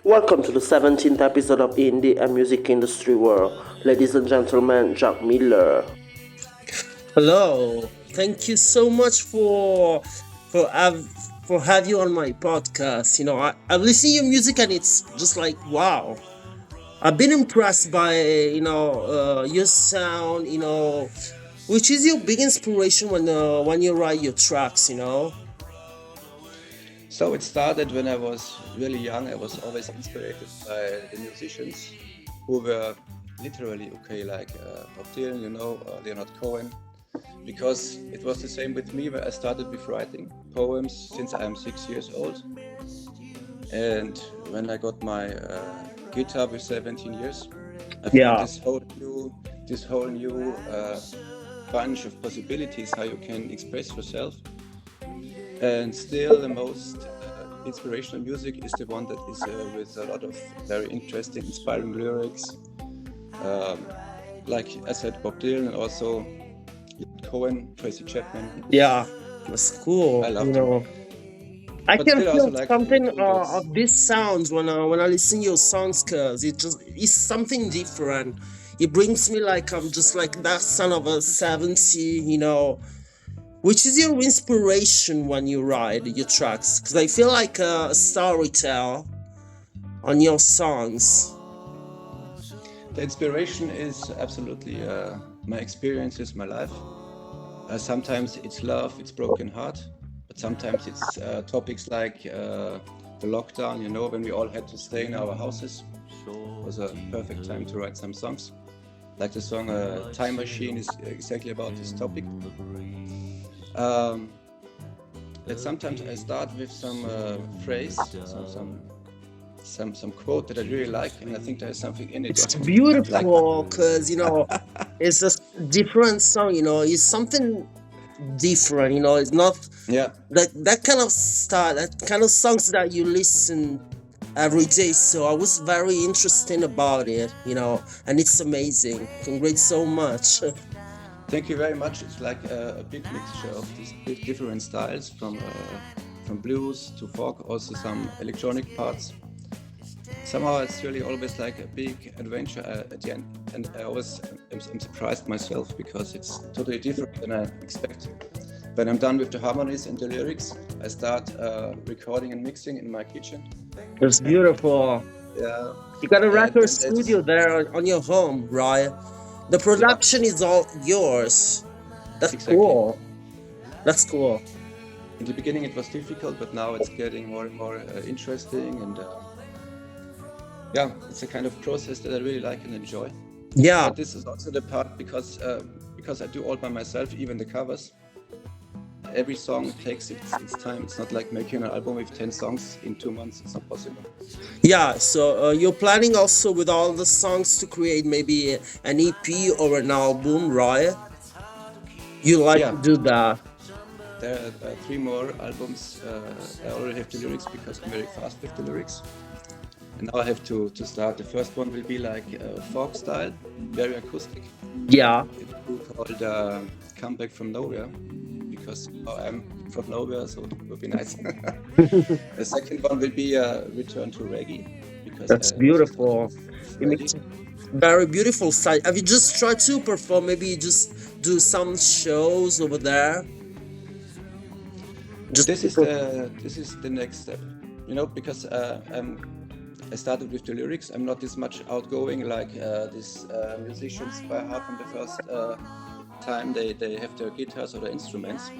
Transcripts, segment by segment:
Welcome to the 17th episode of Indie and Music Industry World. Ladies and gentlemen, Jahmiller. Hello. Thank you so much for have for have you on my podcast. I've listened to your music and it's just like wow. I've been impressed by your sound. Which is your big inspiration when you write your tracks. So it started when I was really young. I was always inspired by the musicians who were literally okay, like Bob Dylan, Leonard Cohen, because it was the same with me where I started with writing poems since I am 6 years old. And when I got my guitar with 17 years, I found Yeah. this whole new bunch of possibilities how you can express yourself. And still, the most inspirational music is the one that is with a lot of very interesting, inspiring lyrics. Um, like I said, Bob Dylan, and also Cohen, Tracy Chapman. Yeah. That's cool. I love them. I But can still, I also feel like something the Beatles. of these sounds when I listen to your songs, cause it's something different. It brings me like I'm just like that son of a 70. Which is your inspiration when you write your tracks? Cause I feel like a storyteller on your songs. The inspiration is absolutely my experiences, my life. Sometimes it's love, it's broken heart, but sometimes it's topics like the lockdown, when we all had to stay in our houses. It was a perfect time to write some songs. Like the song Time Machine is exactly about this topic. But sometimes I start with some phrase, some quote that I really like, and I think there's something in it. It's Like, beautiful because it's a different song. It's something different. It's not yeah, that kind of style, that kind of songs that you listen every day. So I was very interested about it, and it's amazing. Congrats so much. thank you very much. It's like a big mixture of these different styles, from blues to folk, also some electronic parts. Somehow it's really always like a big adventure at the end, and I always am surprised myself because it's totally different than I expect. When I'm done with the harmonies and the lyrics, I start recording and mixing in my kitchen. It's beautiful. Yeah, You got a and record then that's studio there on your home, right? The yeah, production is all yours. That's exactly. cool. That's cool. In the beginning it was difficult, but now it's getting more and more interesting, and yeah, it's a kind of process that I really like and enjoy. Yeah. But this is also the part because I do all by myself, even the covers. Every song takes its time. It's not like making an album with 10 songs in 2 months. It's not possible. Yeah, so you're planning also with all the songs to create maybe an EP or an album, right? You like Yeah, to do that. there are three more albums. I already have the lyrics because I'm very fast with the lyrics. And now I have to start. The first one will be like folk style, very acoustic. Yeah. It will be called Come Back From Nowhere, because I'm from nowhere, so it will be nice. The second one will be Return to Reggae, because That's I also started beautiful. with It reggae. makes very beautiful side. Have you just tried to perform? Maybe just do some shows over there. Just This is the next step, because I started with the lyrics. I'm not this much outgoing like these musicians by heart from the first time they have their guitars or their instruments.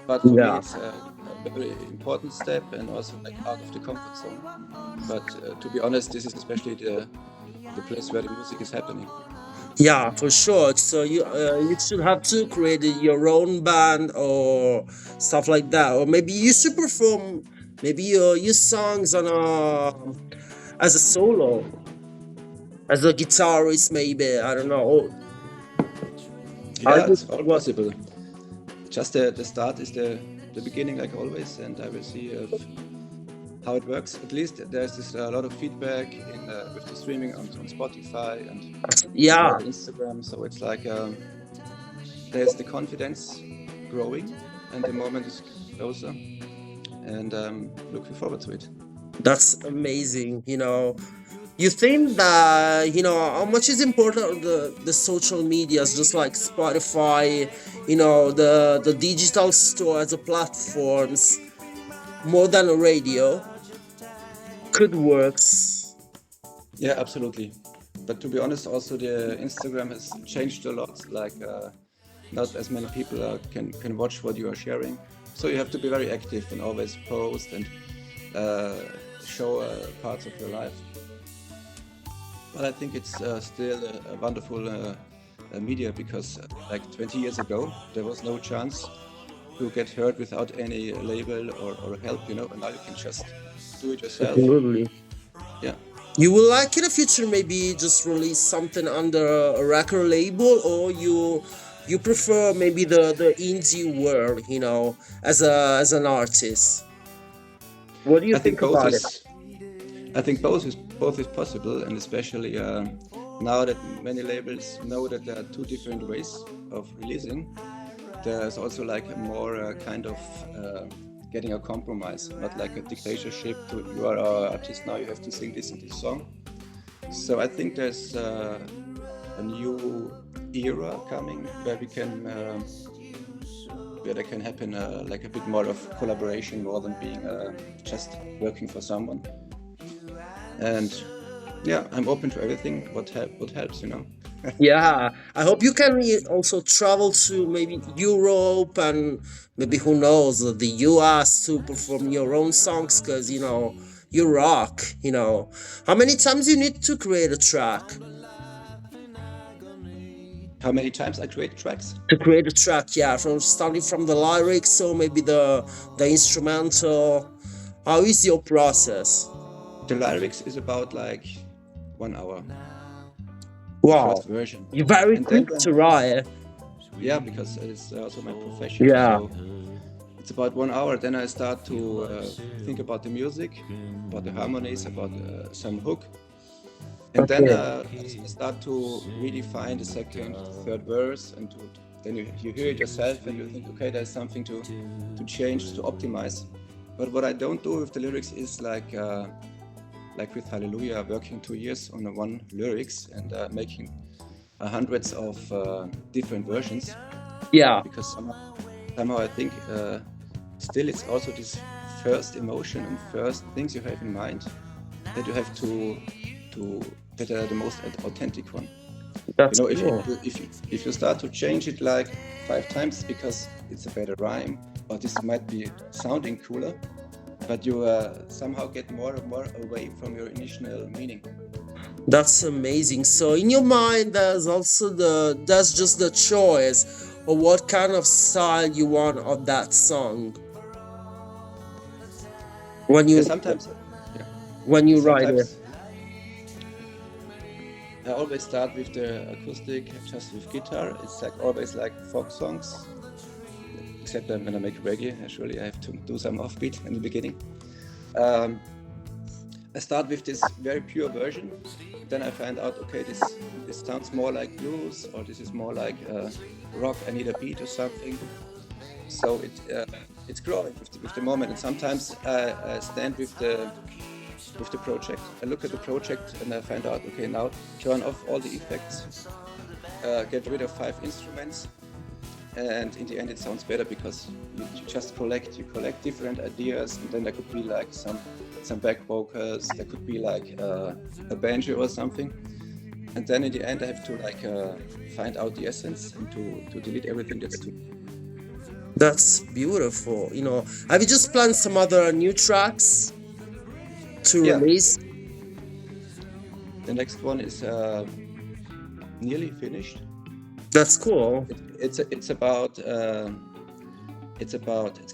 But for me, yeah. it's a very important step, and also like out of the comfort zone. But to be honest, this is especially the place where the music is happening. Yeah, for sure. So you should have to create your own band or stuff like that, or maybe you should perform maybe your songs on a as a solo, as a guitarist, maybe I don't know. Are Yeah, you it's all what? possible. Just the start is the beginning, like always, and I will see how it works. At least there's this a lot of feedback with the streaming on Spotify and as Yeah, well Instagram. So it's like there's the confidence growing, and the moment is closer, and looking forward to it. That's amazing. You think that how much is important the social medias, just like Spotify, the digital store as a platforms, more than a radio, could works. Yeah, absolutely. But to be honest, also the Instagram has changed a lot. Like not as many people can watch what you are sharing. So you have to be very active and always post and uh, show parts of your life. But I think it's still a wonderful media because like 20 years ago, there was no chance to get heard without any label or help, and now you can just do it yourself. Absolutely. Yeah. You would like in the future maybe just release something under a record label, or you prefer maybe the indie world, as an artist. What do you I think think both about it? is I think both is possible, and especially now that many labels know that there are two different ways of releasing, there's also like a more kind of getting a compromise, not like a dictatorship to you are our artist now, you have to sing this and this song. So I think there's a new era coming where we can where there can happen like a bit more of collaboration more than being just working for someone. And yeah, I'm open to everything. What helps. Yeah, I hope you can also travel to maybe Europe and maybe who knows the US to perform your own songs, because you rock. How many times you need to create a track? How many times I create tracks? To create a track, yeah, from starting from the lyrics, so maybe the instrumental. How is your process? The lyrics is about like 1 hour, the Wow, first version, you're very and then quick to write. yeah, because it's also my profession. Yeah. So it's about 1 hour. Then I start to think about the music, about the harmonies, about some hook. And then Okay. I start to really find the second, third verse, and then you hear it yourself, and you think, okay, there's something to change, to optimize. But what I don't do with the lyrics is like with Hallelujah, working 2 years on one lyrics and making hundreds of different versions, Yeah. because somehow I think still it's also this first emotion and first things you have in mind that you have to that are the most authentic one. That's If cool. you start to change it like 5 times because it's a better rhyme or this might be sounding cooler, but you somehow get more and more away from your initial meaning. That's amazing. So in your mind, that's just the choice of what kind of style you want of that song when Yeah, you sometimes. Yeah, when you write it. sometimes I always start with the acoustic, just with guitar. It's like always like folk songs, except when I make reggae. Actually, I have to do some offbeat in the beginning. I start with this very pure version. Then I find out, okay, this sounds more like blues, or this is more like rock. I need a beat or something. So it's growing with the moment. And sometimes I stand with the project. I look at the project and I find out, okay, now turn off all the effects, get rid of 5 instruments, and in the end it sounds better because you just collect different ideas, and then there could be like some back vocals, there could be like a banjo or something, and then in the end I have to like find out the essence and to delete everything that's too. That's beautiful. Have you just planned some other new tracks to Yeah, release? the next one is nearly finished. That's cool. It's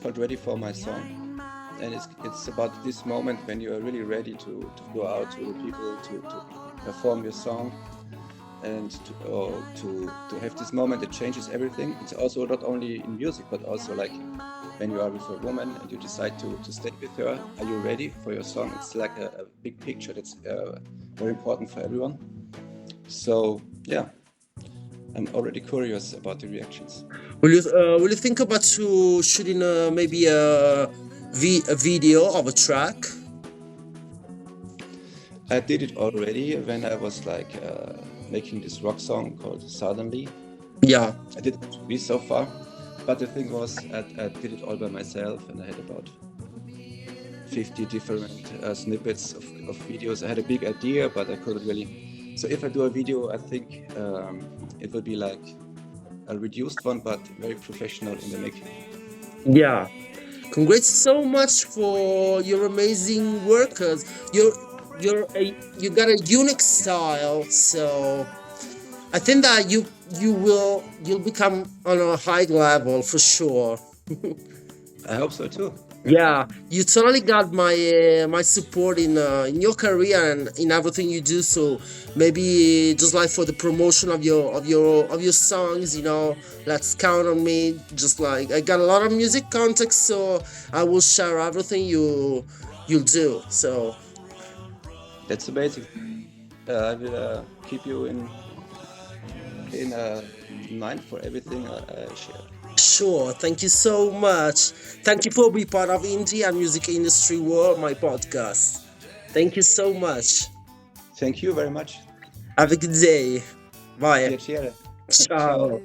called Ready for My Song, and it's about this moment when you are really ready to go out to the people to perform your song, and to have this moment that changes everything. It's also not only in music but also like when you are with a woman and you decide to stay with her. Are you ready for your song? It's like a big picture that's very important for everyone. So yeah, I'm already curious about the reactions. Will you think about to shooting maybe a video of a track? I did it already when I was like making this rock song called Suddenly. Yeah. I did it so far, but the thing was I did it all by myself, and I had about 50 different snippets of videos. I had a big idea, but I couldn't really. So if I do a video, I think it will be like a reduced one, but very professional in the making. Yeah. Congrats so much for your amazing work, 'cause you got a unique style, so I think that you'll become on a high level for sure. I hope so too. Yeah, you totally got my support in your career and in everything you do. So maybe just like for the promotion of your songs, let's count on me. Just like I got a lot of music context, so I will share everything you'll do. So That's amazing. I will keep you in mind for everything I share. sure, thank you so much. Thank you for being part of Indie and Music Industry World, my podcast. Thank you so much. Thank you very much. Have a good day. Bye. Piacere. Ciao.